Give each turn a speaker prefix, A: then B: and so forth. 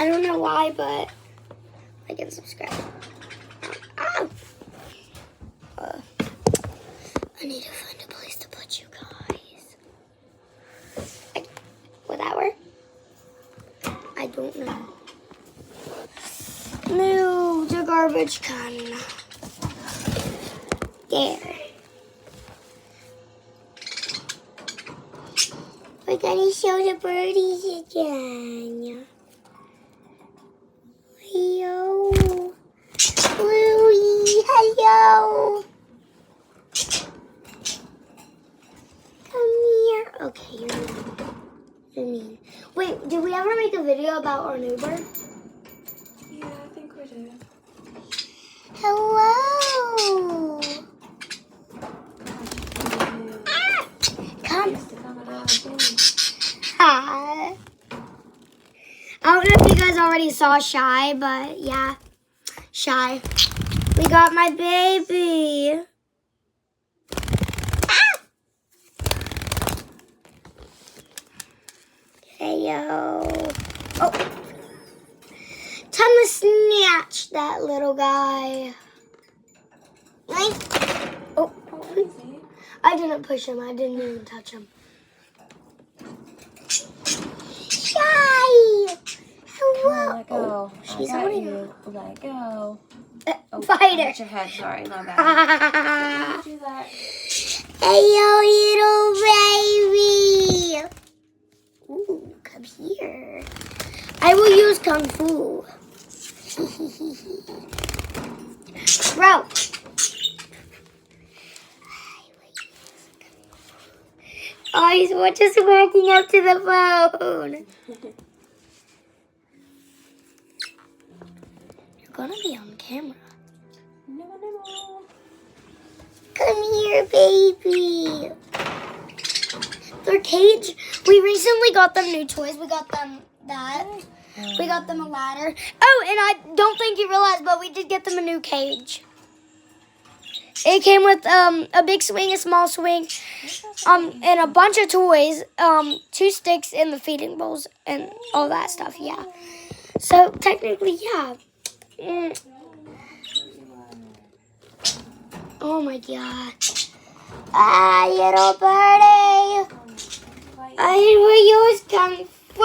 A: I don't know why, but like and subscribe. Ow. I need to find a place to put you guys. Will that work? I don't know. No, the garbage can. There. We're gonna show the birdies again. Hello. Bluey, hello. Come here. Okay, you're mean. Wait, did we ever make a video about our new bird?
B: Yeah, I think we did.
A: Hello. Ah! Come. Hi. I don't know if you guys already saw Shy, but yeah, Shy. We got my baby. Ah! Heyo. Oh. Time to snatch that little guy. Like, oh. I didn't push him. I didn't even touch him. Shy! Hello.
B: Let go.
A: She's
B: I got
A: holding
B: you. Let go.
A: Fight
B: I
A: her.
B: hit your head. Sorry, my bad. Do that.
A: Hey, yo, little baby. Ooh, come here. I will use Kung Fu. Bro. Oh, he's just walking up to the phone. You're gonna be on camera.
B: No.
A: Come here, baby. Their cage. We recently got them new toys. We got them that. We got them a ladder. Oh, and I don't think you realized, but we did get them a new cage. It came with a big swing, a small swing, and a bunch of toys, 2 sticks, and the feeding bowls, and all that stuff. Yeah. So technically, yeah. Oh my god. Ah, little birdie. I will use Kung Fu.